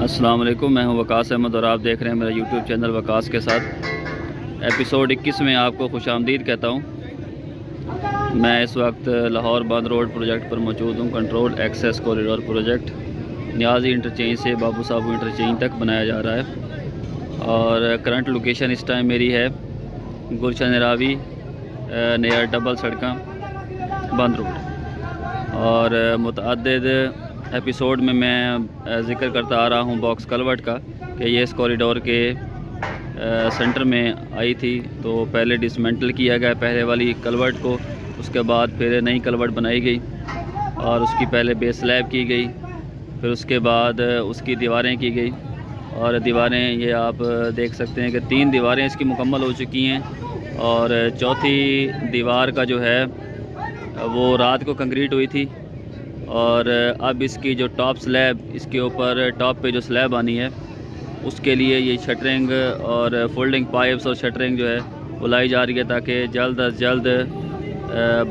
अस्सलाम वालेकुम, मैं हूं वकास अहमद और आप देख रहे हैं मेरा यूट्यूब चैनल वकास के साथ। एपिसोड 21 में आपको खुशामदीद कहता हूं। मैं इस वक्त लाहौर बंद रोड प्रोजेक्ट पर मौजूद हूं। Control access corridor project Niazi interchange से बाबू साहब इंटरचेंज तक बनाया जा रहा है और करंट लोकेशन इस टाइम मेरी है गुलशन रावी नियर डबल सड़का बंद रोड। और मुतअद्दिद एपिसोड में मैं ज़िक्र करता आ रहा हूँ बॉक्स कलवर्ट का कि ये इस कॉरिडोर के सेंटर में आई थी। तो पहले डिसमेंटल किया गया पहले वाली कलवर्ट को, उसके बाद फिर नई कलवर्ट बनाई गई और उसकी पहले बेस स्लैब की गई, फिर उसके बाद उसकी दीवारें की गई। और दीवारें ये आप देख सकते हैं कि 3 दीवारें इसकी मुकम्मल हो चुकी हैं और चौथी दीवार का जो है वो रात को कंक्रीट हुई थी। और अब इसकी जो टॉप स्लैब, इसके ऊपर टॉप पे जो स्लैब आनी है उसके लिए ये शटरिंग और फोल्डिंग पाइप्स और शटरिंग जो है वो लाई जा रही है ताकि जल्द अज जल्द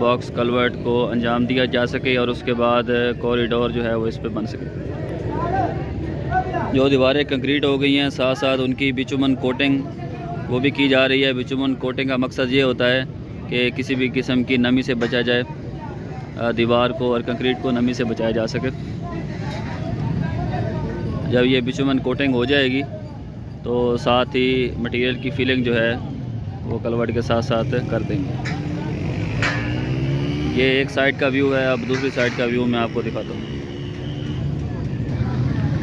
बॉक्स कलवर्ट को अंजाम दिया जा सके और उसके बाद कॉरिडोर जो है वो इस पे बन सके। जो दीवारें कंक्रीट हो गई हैं साथ साथ उनकी बिचुमन कोटिंग वो भी की जा रही है। बिचुमन कोटिंग का मकसद ये होता है कि किसी भी किस्म की नमी से बचा जाए, दीवार को और कंक्रीट को नमी से बचाया जा सके। जब ये बिचुमन कोटिंग हो जाएगी तो साथ ही मटेरियल की फिलिंग जो है वो कलवर्ट के साथ साथ कर देंगे। ये एक साइड का व्यू है, अब दूसरी साइड का व्यू मैं आपको दिखाता हूँ।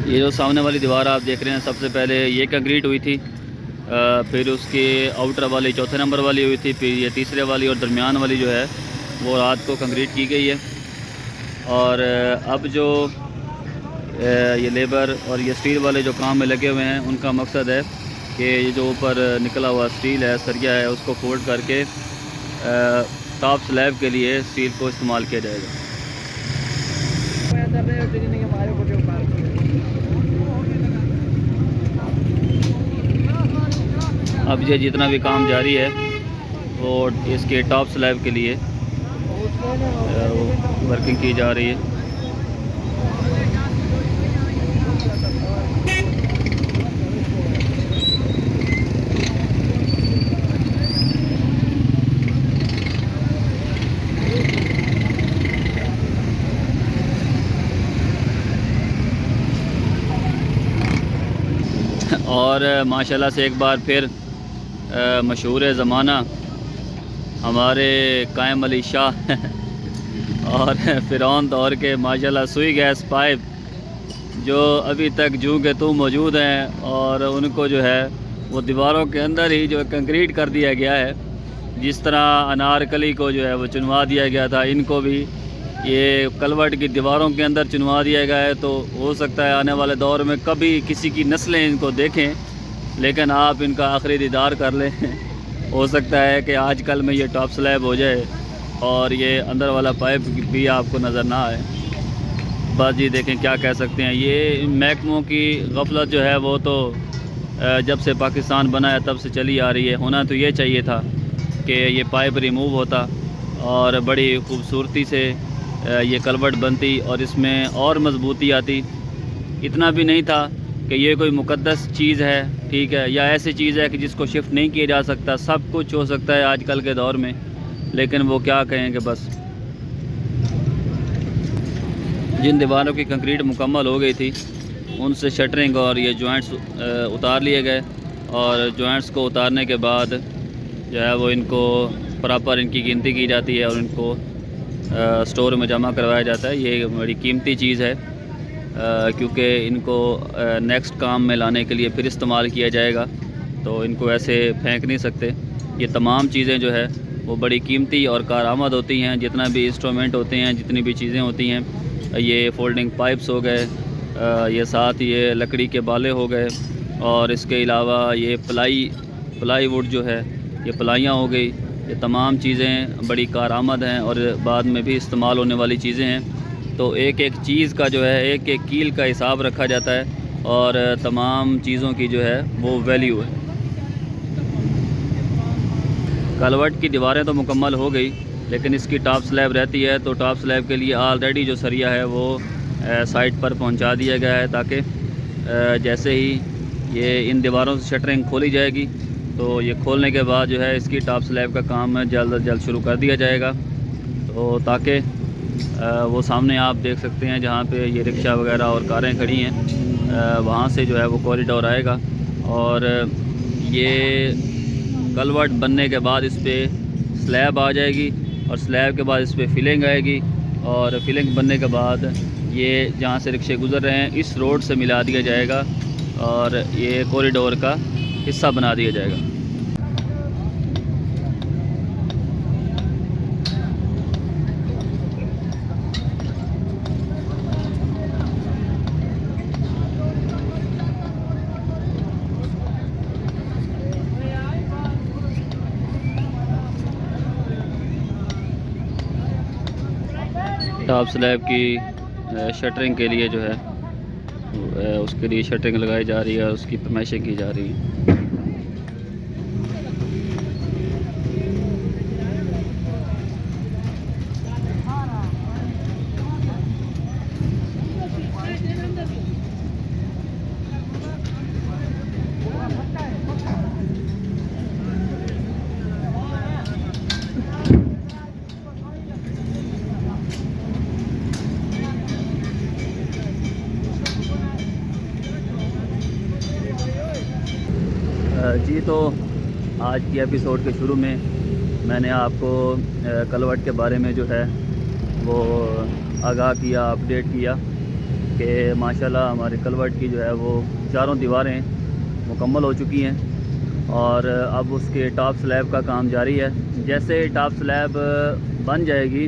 ये जो सामने वाली दीवार आप देख रहे हैं, सबसे पहले ये कंक्रीट हुई थी, फिर उसके आउटर वाली चौथे नंबर वाली हुई थी, फिर ये तीसरे वाली और दरमियान वाली जो है वो रात को कंक्रीट की गई है। और अब जो ये लेबर और ये स्टील वाले जो काम में लगे हुए हैं उनका मकसद है कि ये जो ऊपर निकला हुआ स्टील है, सरिया है, उसको फोल्ड करके टॉप स्लैब के लिए स्टील को इस्तेमाल किया जाएगा। अब ये जितना भी काम जारी है वो इसके टॉप स्लैब के लिए वर्किंग की जा रही है। और माशाल्लाह से एक बार फिर मशहूर ज़माना हमारे कायम अली शाह और फ़िरौन दौर के माशाल्लाह सुई गैस पाइप जो अभी तक जूं के तू मौजूद हैं और उनको जो है वो दीवारों के अंदर ही जो कंक्रीट कर दिया गया है। जिस तरह अनारकली को जो है वो चुनवा दिया गया था, इनको भी ये कलवर्ट की दीवारों के अंदर चुनवा दिया गया है। तो हो सकता है आने वाले दौर में कभी किसी की नस्लें इनको देखें, लेकिन आप इनका आखिरी दीदार कर लें। हो सकता है कि आजकल में ये टॉप स्लैब हो जाए और ये अंदर वाला पाइप भी आपको नज़र ना आए। बस जी देखें क्या कह सकते हैं। ये महकमों की गफलत जो है वो तो जब से पाकिस्तान बना है तब से चली आ रही है। होना तो ये चाहिए था कि ये पाइप रिमूव होता और बड़ी खूबसूरती से ये कलवर्ट बनती और इसमें और मजबूती आती। इतना भी नहीं था कि ये कोई मुकद्दस चीज़ है, ठीक है, या ऐसी चीज़ है कि जिसको शिफ्ट नहीं किया जा सकता। सब कुछ हो सकता है आजकल के दौर में, लेकिन वो क्या कहेंगे। बस जिन दीवारों की कंक्रीट मुकम्मल हो गई थी उनसे शटरिंग और ये जॉइंट्स उतार लिए गए और जॉइंट्स को उतारने के बाद जो है वो इनको प्रॉपर इनकी गिनती की जाती है और इनको स्टोर में जमा करवाया जाता है। ये बड़ी कीमती चीज़ है क्योंकि इनको नेक्स्ट काम में लाने के लिए फिर इस्तेमाल किया जाएगा, तो इनको ऐसे फेंक नहीं सकते। ये तमाम चीज़ें जो है वो बड़ी कीमती और कारआमद होती हैं। जितना भी इंस्ट्रूमेंट होते हैं, जितनी भी चीज़ें होती हैं, ये फोल्डिंग पाइप्स हो गए, ये साथ ये लकड़ी के बाले हो गए और इसके अलावा ये प्लाईवुड जो है ये प्लाइयाँ हो गई। ये तमाम चीज़ें बड़ी कारआमद हैं और बाद में भी इस्तेमाल होने वाली चीज़ें हैं। तो एक एक चीज़ का जो है एक एक कील का हिसाब रखा जाता है और तमाम चीज़ों की जो है वो वैल्यू है। कलवर्ट की दीवारें तो मुकम्मल हो गई, लेकिन इसकी टॉप स्लैब रहती है, तो टॉप स्लैब के लिए ऑलरेडी जो सरिया है वो साइट पर पहुंचा दिया गया है ताकि जैसे ही ये इन दीवारों से शटरिंग खोली जाएगी तो ये खोलने के बाद जो है इसकी टॉप स्लैब का काम जल्द अज जल्द शुरू कर दिया जाएगा। तो ताकि वो सामने आप देख सकते हैं जहाँ पे ये रिक्शा वगैरह और कारें खड़ी हैं, वहाँ से जो है वो कॉरिडोर आएगा और ये कलवर्ट बनने के बाद इस पर स्लैब आ जाएगी और स्लैब के बाद इस पर फिलिंग आएगी और फिलिंग बनने के बाद ये जहाँ से रिक्शे गुज़र रहे हैं इस रोड से मिला दिया जाएगा और ये कॉरिडोर का हिस्सा बना दिया जाएगा। टॉप स्लैब की शटरिंग के लिए जो है उसके लिए शटरिंग लगाई जा रही है, उसकी फरमाइशें की जा रही हैं। जी, तो आज की एपिसोड के शुरू में मैंने आपको कलवर्ट के बारे में जो है वो आगाह किया, अपडेट किया कि माशाल्लाह हमारे कलवर्ट की जो है वो चारों दीवारें मुकम्मल हो चुकी हैं और अब उसके टॉप स्लैब का काम जारी है। जैसे टॉप स्लैब बन जाएगी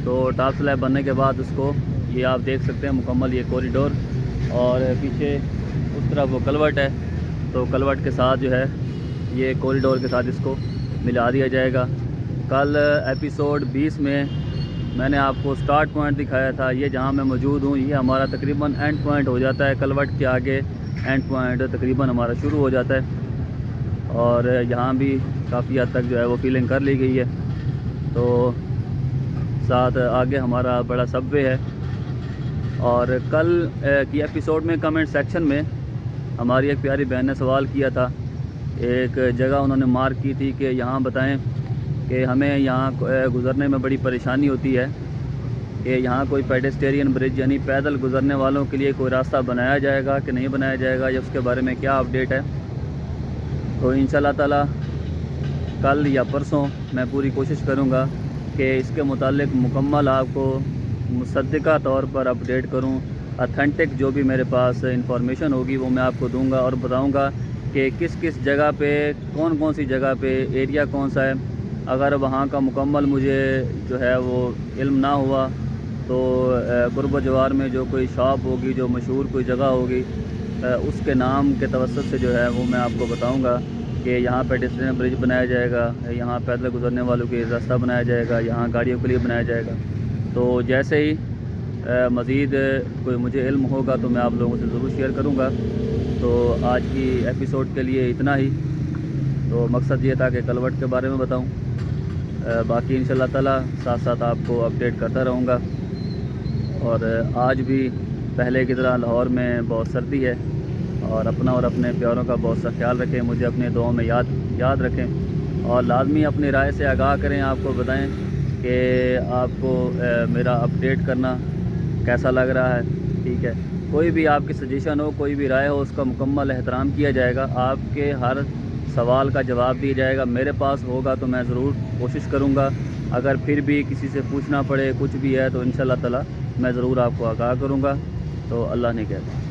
तो टॉप स्लैब बनने के बाद उसको ये आप देख सकते हैं मुकम्मल ये कॉरिडोर और पीछे उस तरफ वो कलवर्ट है, तो कलवर्ट के साथ जो है ये कॉरिडोर के साथ इसको मिला दिया जाएगा। कल एपिसोड 20 में मैंने आपको स्टार्ट पॉइंट दिखाया था, ये जहां मैं मौजूद हूं ये हमारा तकरीबन एंड पॉइंट हो जाता है। कलवर्ट के आगे एंड पॉइंट तकरीबन हमारा शुरू हो जाता है और यहाँ भी काफ़ी हद तक जो है वो फीलिंग कर ली गई है। तो साथ आगे हमारा बड़ा सबवे है और कल की एपिसोड में कमेंट सेक्शन में हमारी एक प्यारी बहन ने सवाल किया था, एक जगह उन्होंने मार्क की थी कि यहाँ बताएं कि हमें यहाँ गुज़रने में बड़ी परेशानी होती है कि यहाँ कोई पेडेस्टेरियन ब्रिज यानी पैदल गुज़रने वालों के लिए कोई रास्ता बनाया जाएगा कि नहीं बनाया जाएगा या उसके बारे में क्या अपडेट है। तो इंशाल्लाह ताला कल या परसों मैं पूरी कोशिश करूँगा कि इसके मुतालिक मुकम्मल आपको मुसद्दिका तौर पर अपडेट करूँ। अथेंटिक जो भी मेरे पास इंफॉर्मेशन होगी वो मैं आपको दूंगा और बताऊंगा कि किस किस जगह पे कौन कौन सी जगह पे एरिया कौन सा है। अगर वहाँ का मुकम्मल मुझे जो है वो इल्म ना हुआ तो कुर्ब जवार में जो कोई शॉप होगी, जो मशहूर कोई जगह होगी, उसके नाम के तवस्सुत से जो है वो मैं आपको बताऊँगा कि यहाँ पेडेस्ट्रियन ब्रिज बनाया जाएगा, यहाँ पैदल गुजरने वालों के रास्ता बनाया जाएगा, यहाँ गाड़ियों के लिए बनाया जाएगा। तो जैसे ही मज़ीद कोई मुझे इल्म होगा तो मैं आप लोगों से ज़रूर शेयर करूँगा। तो आज की एपिसोड के लिए इतना ही। तो मकसद ये था कि कलवर्ट के बारे में बताऊँ, बाकी इंशाल्लाह ताला साथ साथ आपको अपडेट करता रहूँगा। और आज भी पहले की तरह लाहौर में बहुत सर्दी है और अपना और अपने प्यारों का बहुत सा ख्याल रखें, मुझे अपने दुआओं में याद रखें और लाजमी अपनी राय से आगाह करें। आपको बताएं कि आपको मेरा अपडेट करना कैसा लग रहा है, ठीक है। कोई भी आपकी सजेशन हो, कोई भी राय हो, उसका मुकम्मल एहतराम किया जाएगा। आपके हर सवाल का जवाब दिया जाएगा, मेरे पास होगा तो मैं ज़रूर कोशिश करूँगा। अगर फिर भी किसी से पूछना पड़े कुछ भी है तो इंशाल्लाह ताला मैं ज़रूर आपको आगाह करूँगा। तो अल्लाह ने कहता है।